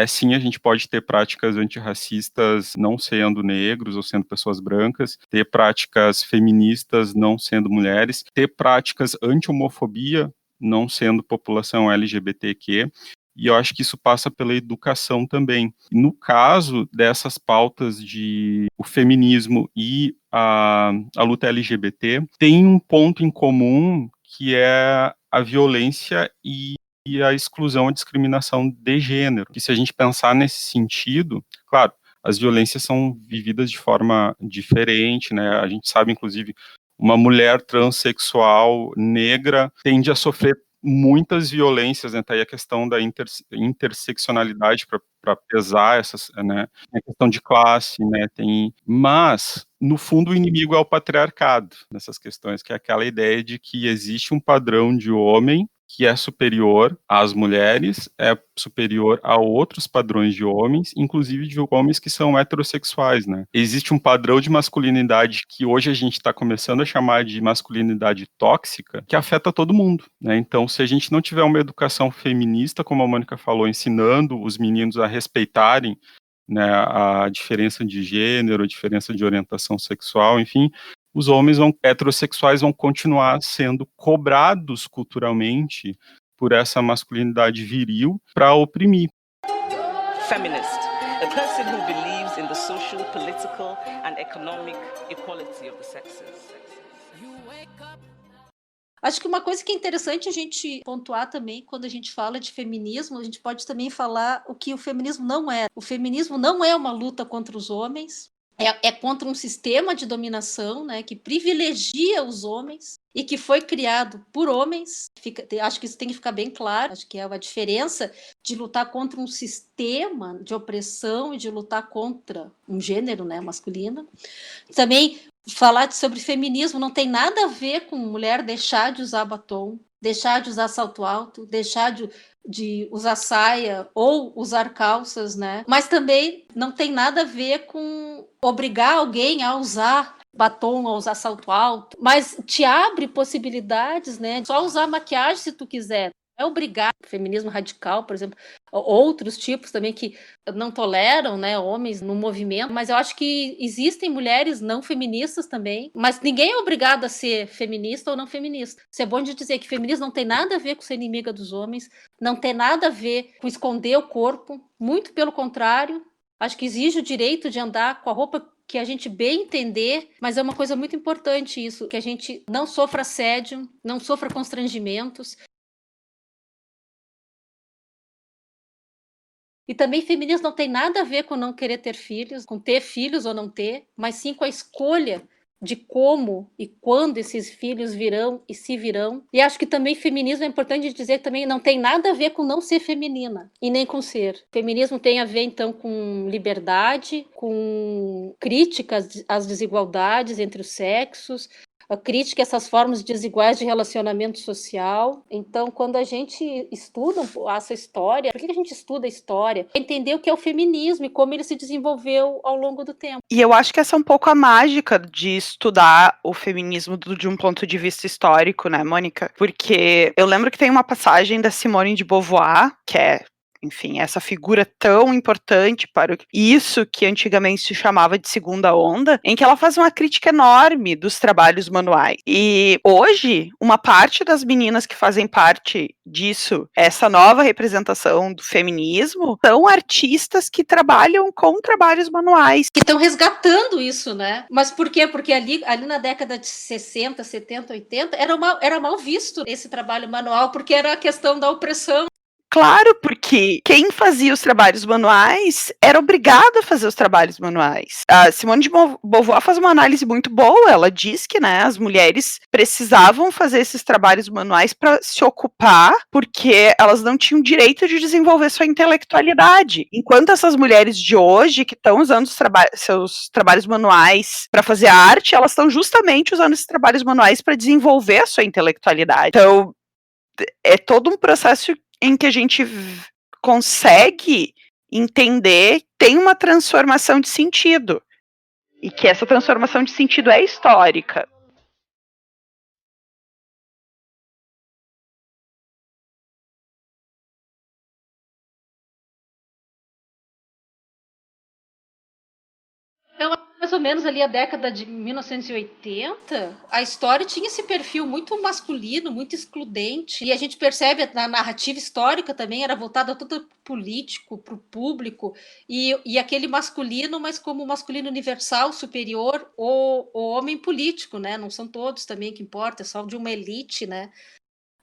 sim, a gente pode ter práticas antirracistas não sendo negros ou sendo pessoas brancas, ter práticas feministas não sendo mulheres, ter práticas anti-homofobia não sendo população LGBTQ, e eu acho que isso passa pela educação também. No caso dessas pautas de o feminismo e a luta LGBT, tem um ponto em comum que é a violência e a exclusão, a discriminação de gênero. E se a gente pensar nesse sentido, claro, as violências são vividas de forma diferente, né? A gente sabe, inclusive, uma mulher transexual negra tende a sofrer muitas violências, né? Tá aí a questão da interseccionalidade para pesar essas, né? A questão de classe, né? Mas, no fundo, o inimigo é o patriarcado nessas questões, que é aquela ideia de que existe um padrão de homem que é superior às mulheres, é superior a outros padrões de homens, inclusive de homens que são heterossexuais, né? Existe um padrão de masculinidade que hoje a gente está começando a chamar de masculinidade tóxica, que afeta todo mundo, né? Então, se a gente não tiver uma educação feminista, como a Mônica falou, ensinando os meninos a respeitarem, né, a diferença de gênero, a diferença de orientação sexual, enfim, os homens heterossexuais vão continuar sendo cobrados culturalmente por essa masculinidade viril para oprimir. Feminist, a person who believes in the social, political and economic equality of the sexes. Acho que uma coisa que é interessante a gente pontuar também, quando a gente fala de feminismo, a gente pode também falar o que o feminismo não é. O feminismo não é uma luta contra os homens, é contra um sistema de dominação, né, que privilegia os homens e que foi criado por homens. Acho que isso tem que ficar bem claro. Acho que é a diferença de lutar contra um sistema de opressão e de lutar contra um gênero, né, masculino. Também falar sobre feminismo não tem nada a ver com mulher deixar de usar batom, deixar de usar salto alto, deixar de usar saia ou usar calças, né? Mas também não tem nada a ver com obrigar alguém a usar batom, a usar salto alto, mas te abre possibilidades, né? Só usar maquiagem se tu quiser. É obrigado. Feminismo radical, por exemplo, outros tipos também que não toleram, né, homens no movimento, mas eu acho que existem mulheres não feministas também, mas ninguém é obrigado a ser feminista ou não feminista. Isso é bom de dizer que feminismo não tem nada a ver com ser inimiga dos homens, não tem nada a ver com esconder o corpo, muito pelo contrário. Acho que exige o direito de andar com a roupa que a gente bem entender, mas é uma coisa muito importante isso, que a gente não sofra assédio, não sofra constrangimentos. E também feminismo não tem nada a ver com não querer ter filhos, com ter filhos ou não ter, mas sim com a escolha de como e quando esses filhos virão e se virão. E acho que também feminismo é importante dizer que também não tem nada a ver com não ser feminina e nem com ser. Feminismo tem a ver então com liberdade, com críticas às desigualdades entre os sexos, a crítica a essas formas desiguais de relacionamento social. Então, quando a gente estuda essa história, por que a gente estuda a história? Entender o que é o feminismo e como ele se desenvolveu ao longo do tempo. E eu acho que essa é um pouco a mágica de estudar o feminismo de um ponto de vista histórico, né, Mônica? Porque eu lembro que tem uma passagem da Simone de Beauvoir, que é, enfim, essa figura tão importante para isso que antigamente se chamava de segunda onda, em que ela faz uma crítica enorme dos trabalhos manuais. E hoje, uma parte das meninas que fazem parte disso, essa nova representação do feminismo, são artistas que trabalham com trabalhos manuais. Que estão resgatando isso, né? Mas por quê? Porque ali na década de 60, 70, 80, era mal visto esse trabalho manual, porque era a questão da opressão. Claro, porque quem fazia os trabalhos manuais era obrigado a fazer os trabalhos manuais. A Simone de Beauvoir faz uma análise muito boa. Ela diz que, né, as mulheres precisavam fazer esses trabalhos manuais para se ocupar, porque elas não tinham direito de desenvolver sua intelectualidade. Enquanto essas mulheres de hoje, que estão usando seus trabalhos manuais para fazer arte, elas estão justamente usando esses trabalhos manuais para desenvolver a sua intelectualidade. Então, é todo um processo em que a gente consegue entender, tem uma transformação de sentido. E que essa transformação de sentido é histórica. Então, mais ou menos ali a década de 1980, a história tinha esse perfil muito masculino, muito excludente, e a gente percebe na narrativa histórica também era voltada tudo político, para o público, e aquele masculino, mas como masculino universal, superior, o homem político, né? Não são todos também que importa, é só de uma elite, né?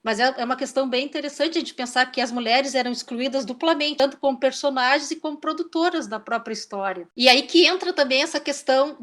Mas é uma questão bem interessante a gente pensar que as mulheres eram excluídas duplamente, tanto como personagens e como produtoras da própria história. E aí que entra também essa questão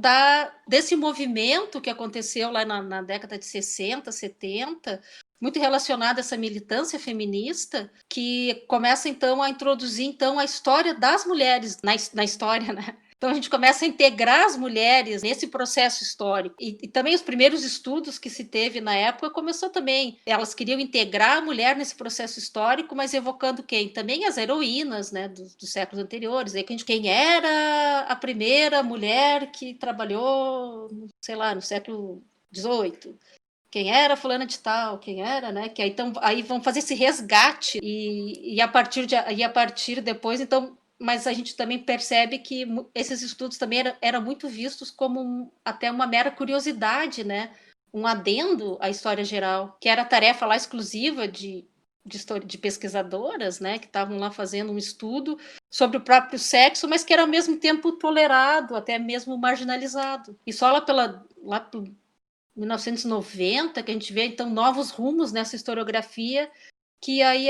desse movimento que aconteceu lá na década de 60, 70, muito relacionado a essa militância feminista, que começa então a introduzir então a história das mulheres na história, né? Então a gente começa a integrar as mulheres nesse processo histórico. E também os primeiros estudos que se teve na época começou também. Elas queriam integrar a mulher nesse processo histórico, mas evocando quem? Também as heroínas, né, dos séculos anteriores. Aí quem era a primeira mulher que trabalhou, sei lá, no século XVIII? Quem era fulana de tal, quem era, né? Que aí vão fazer esse resgate e a partir depois, então. Mas a gente também percebe que esses estudos também eram muito vistos como até uma mera curiosidade, né? Um adendo à história geral, que era a tarefa lá exclusiva de pesquisadoras, né? Que estavam lá fazendo um estudo sobre o próprio sexo, mas que era ao mesmo tempo tolerado, até mesmo marginalizado. E só lá por 1990 que a gente vê então novos rumos nessa historiografia, que aí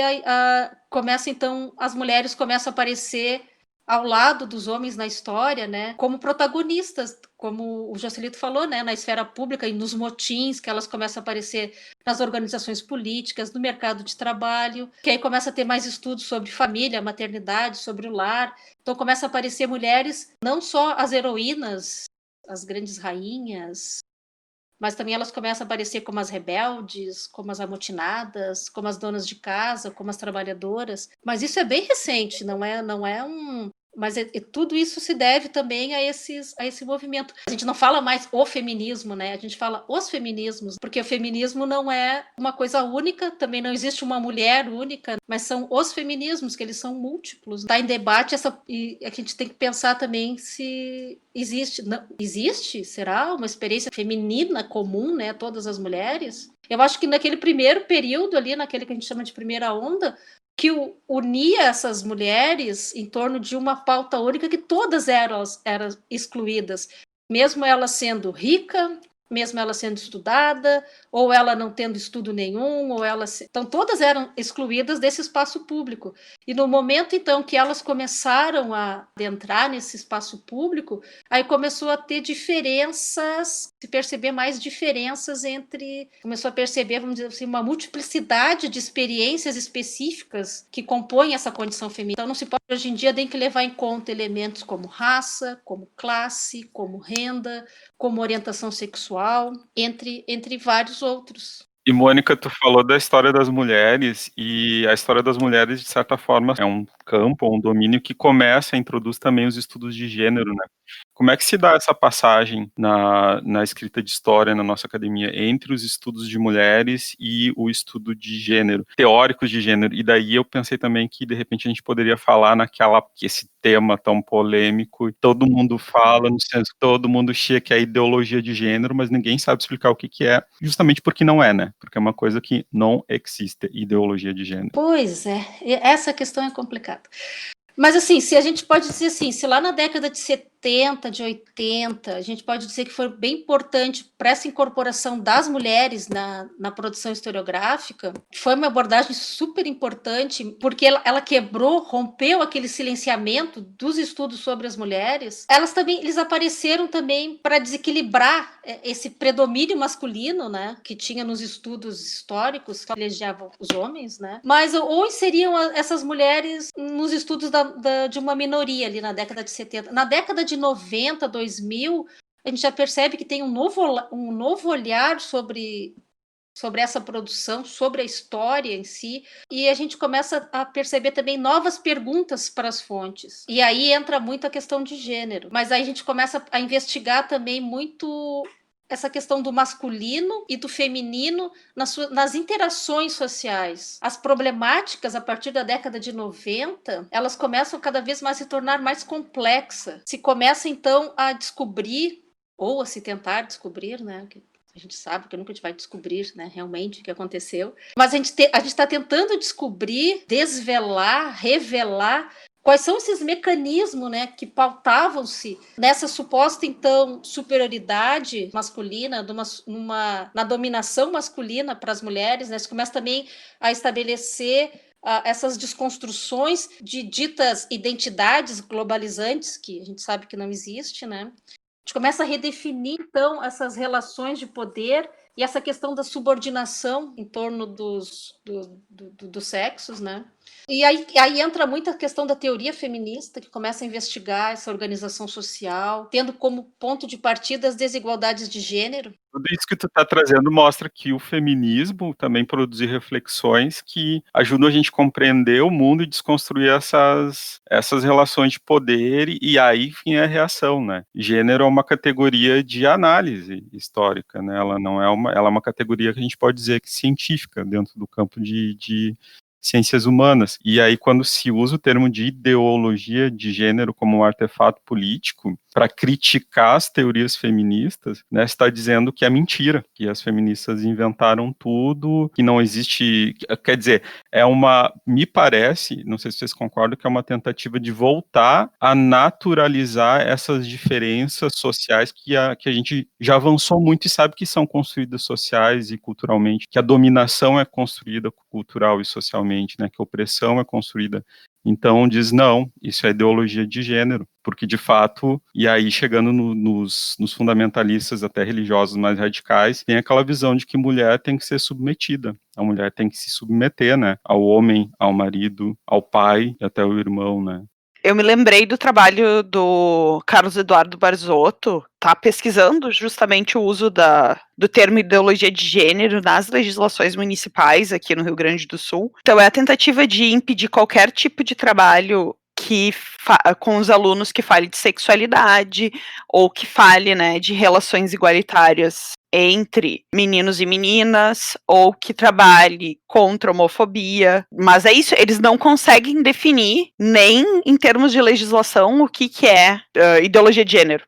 começa então, as mulheres começam a aparecer ao lado dos homens na história, né, como protagonistas, como o Joselito falou, né, na esfera pública e nos motins, que elas começam a aparecer nas organizações políticas, no mercado de trabalho, que aí começa a ter mais estudos sobre família, maternidade, sobre o lar. Então começa a aparecer mulheres, não só as heroínas, as grandes rainhas, mas também elas começam a aparecer como as rebeldes, como as amotinadas, como as donas de casa, como as trabalhadoras. Mas isso é bem recente, não é um... Mas tudo isso se deve também a esse movimento. A gente não fala mais o feminismo, né? A gente fala os feminismos, porque o feminismo não é uma coisa única, também não existe uma mulher única, mas são os feminismos, que eles são múltiplos. Está em debate e a gente tem que pensar também se existe. Não, existe? Será uma experiência feminina comum, né? Todas as mulheres? Eu acho que naquele primeiro período ali, naquele que a gente chama de primeira onda, que unia essas mulheres em torno de uma pauta única, que todas eram excluídas, mesmo ela sendo rica, mesmo ela sendo estudada, ou ela não tendo estudo nenhum, então todas eram excluídas desse espaço público. E no momento, então, que elas começaram a adentrar nesse espaço público, aí começou a ter diferenças, se perceber mais diferenças começou a perceber, vamos dizer assim, uma multiplicidade de experiências específicas que compõem essa condição feminina. Então não se pode, hoje em dia, tem que levar em conta elementos como raça, como classe, como renda, como orientação sexual, sexual, entre vários outros. E Mônica, tu falou da história das mulheres, e a história das mulheres, de certa forma, é um campo, um domínio que começa, introduz também os estudos de gênero, né? Como é que se dá essa passagem na escrita de história na nossa academia entre os estudos de mulheres e o estudo de gênero, teóricos de gênero? E daí eu pensei também que, de repente, a gente poderia falar que esse tema tão polêmico, todo mundo fala, no senso que todo mundo chega que é a ideologia de gênero, mas ninguém sabe explicar o que é, justamente porque não é, né? Porque é uma coisa que não existe, ideologia de gênero. Pois é, essa questão é complicada. Mas, assim, se a gente pode dizer assim, se lá na década de 70, de 80, a gente pode dizer que foi bem importante para essa incorporação das mulheres na produção historiográfica, foi uma abordagem super importante, porque ela quebrou, rompeu aquele silenciamento dos estudos sobre as mulheres. Eles apareceram também para desequilibrar esse predomínio masculino, né, que tinha nos estudos históricos, que privilegiavam os homens, né, mas ou inseriam essas mulheres nos estudos de uma minoria ali na década de 70. Na década de 90, 2000, a gente já percebe que tem um novo olhar sobre essa produção, sobre a história em si, e a gente começa a perceber também novas perguntas para as fontes. E aí entra muito a questão de gênero. Mas aí a gente começa a investigar também muito essa questão do masculino e do feminino nas interações sociais. As problemáticas, a partir da década de 90, elas começam cada vez mais a se tornar mais complexas. Se começa, então, a descobrir, ou a se tentar descobrir, né? A gente sabe que nunca a gente vai descobrir, né, realmente o que aconteceu. Mas a gente está tentando descobrir, desvelar, revelar quais são esses mecanismos, né, que pautavam-se nessa suposta, então, superioridade masculina, na dominação masculina para as mulheres, né? Você começa também a estabelecer essas desconstruções de ditas identidades globalizantes, que a gente sabe que não existe, né? A gente começa a redefinir, então, essas relações de poder e essa questão da subordinação em torno dos sexos, né? E aí entra muito a questão da teoria feminista, que começa a investigar essa organização social, tendo como ponto de partida as desigualdades de gênero. Tudo isso que tu está trazendo mostra que o feminismo também produz reflexões que ajudam a gente a compreender o mundo e desconstruir essas relações de poder, e aí, enfim, é a reação, né? Gênero é uma categoria de análise histórica, né? Ela é uma categoria que a gente pode dizer que científica, dentro do campo de ciências humanas. E aí, quando se usa o termo de ideologia de gênero como um artefato político para criticar as teorias feministas, né, está dizendo que é mentira, que as feministas inventaram tudo, que não existe. Quer dizer, me parece, não sei se vocês concordam, que é uma tentativa de voltar a naturalizar essas diferenças sociais que a gente já avançou muito e sabe que são construídas sociais e culturalmente, que a dominação é construída cultural e socialmente, né, que a opressão é construída. Então diz, não, isso é ideologia de gênero, porque de fato, e aí chegando nos fundamentalistas até religiosos mais radicais, tem aquela visão de que mulher tem que ser submetida, a mulher tem que se submeter, né, ao homem, ao marido, ao pai e até ao irmão, né. Eu me lembrei do trabalho do Carlos Eduardo Barzotto, tá pesquisando justamente o uso do termo ideologia de gênero nas legislações municipais aqui no Rio Grande do Sul. Então é a tentativa de impedir qualquer tipo de trabalho com os alunos que fale de sexualidade ou que fale, né, de relações igualitárias entre meninos e meninas, ou que trabalhe contra a homofobia. Mas é isso, eles não conseguem definir, nem em termos de legislação, o que é ideologia de gênero.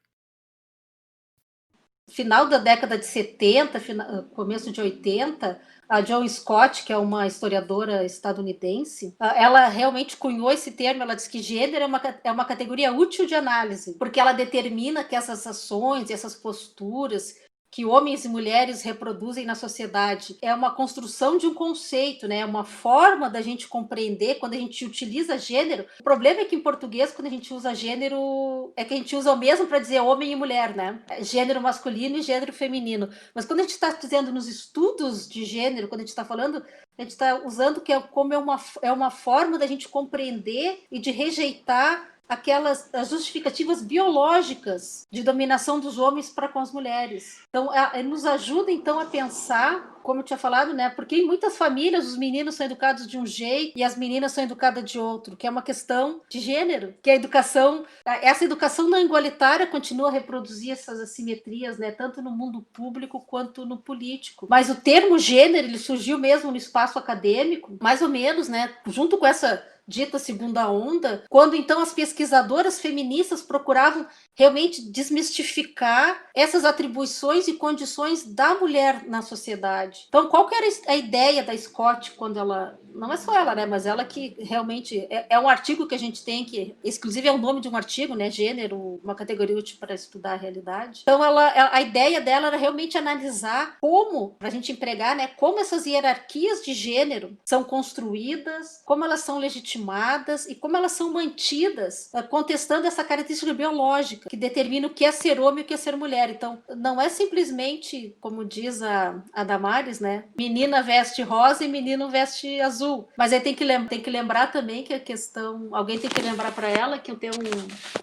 Final da década de 70, começo de 80, a Joan Scott, que é uma historiadora estadunidense, ela realmente cunhou esse termo. Ela diz que gênero é uma categoria útil de análise, porque ela determina que essas ações e essas posturas que homens e mulheres reproduzem na sociedade é uma construção de um conceito, né? É uma forma da gente compreender quando a gente utiliza gênero. O problema é que em português, quando a gente usa gênero, é que a gente usa o mesmo para dizer homem e mulher, né? Gênero masculino e gênero feminino. Mas quando a gente está dizendo nos estudos de gênero, quando a gente está falando, a gente está usando como é uma forma da gente compreender e de rejeitar as justificativas biológicas de dominação dos homens para com as mulheres. Então, nos ajuda, então, a pensar, como eu tinha falado, né? Porque em muitas famílias os meninos são educados de um jeito e as meninas são educadas de outro, que é uma questão de gênero, que essa educação não igualitária continua a reproduzir essas assimetrias, né? Tanto no mundo público quanto no político. Mas o termo gênero, ele surgiu mesmo no espaço acadêmico, mais ou menos, né? Junto com essa dita segunda onda, quando então as pesquisadoras feministas procuravam realmente desmistificar essas atribuições e condições da mulher na sociedade. Então, qual que era a ideia da Scott quando ela... Não é só ela, né? Mas ela que realmente... É um artigo que a gente tem que... Inclusive é o nome de um artigo, né? Gênero, uma categoria útil para estudar a realidade. Então, a ideia dela era realmente analisar como, para a gente empregar, né? Como essas hierarquias de gênero são construídas, como elas são legitimadas e como elas são mantidas, contestando essa característica biológica que determina o que é ser homem e o que é ser mulher. Então, não é simplesmente, como diz a Damares, né? Menina veste rosa e menino veste azul. Mas aí tem que lembrar também que a questão... Alguém tem que lembrar para ela que tem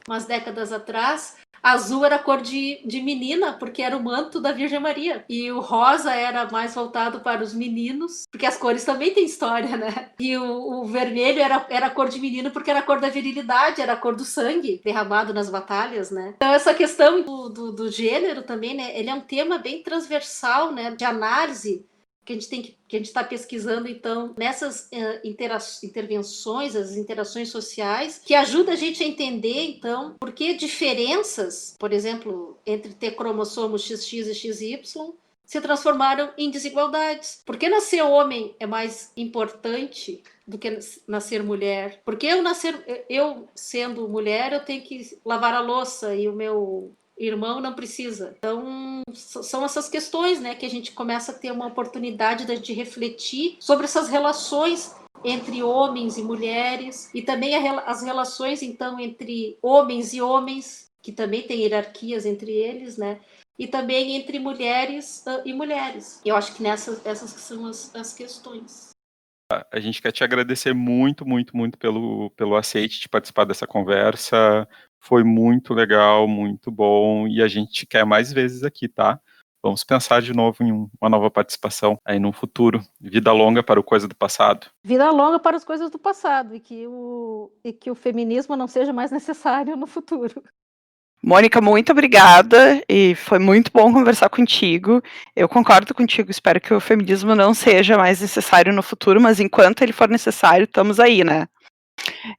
umas décadas atrás... Azul era a cor de menina, porque era o manto da Virgem Maria. E o rosa era mais voltado para os meninos, porque as cores também têm história, né? E o vermelho era a cor de menino, porque era a cor da virilidade, era a cor do sangue derramado nas batalhas, né? Então essa questão do gênero também, né? Ele é um tema bem transversal, né? De análise, que a gente está pesquisando, então, nessas intervenções, as interações sociais, que ajuda a gente a entender, então, por que diferenças, por exemplo, entre ter cromossomos XX e XY, se transformaram em desigualdades. Por que nascer homem é mais importante do que nascer mulher? Porque eu sendo mulher, eu tenho que lavar a louça e o meu irmão não precisa. Então, são essas questões, né, que a gente começa a ter uma oportunidade de refletir sobre essas relações entre homens e mulheres, e também as relações, então, entre homens e homens, que também tem hierarquias entre eles, né, e também entre mulheres e mulheres. Eu acho que essas que são as questões. A gente quer te agradecer muito, muito, muito pelo aceite de participar dessa conversa. Foi muito legal, muito bom, e a gente quer mais vezes aqui, tá? Vamos pensar de novo em uma nova participação aí no futuro. Vida longa para o Coisa do Passado. Vida longa para as coisas do passado, e que o feminismo não seja mais necessário no futuro. Mônica, muito obrigada, e foi muito bom conversar contigo. Eu concordo contigo, espero que o feminismo não seja mais necessário no futuro, mas enquanto ele for necessário, estamos aí, né?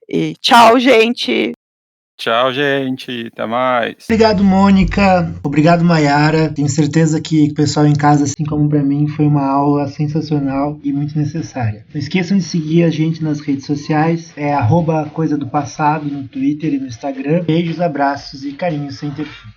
E tchau, gente! Tchau, gente. Até mais. Obrigado, Mônica. Obrigado, Mayara. Tenho certeza que o pessoal em casa, assim como para mim, foi uma aula sensacional e muito necessária. Não esqueçam de seguir a gente nas redes sociais. É @coisa do passado no Twitter e no Instagram. Beijos, abraços e carinhos sem ter fim.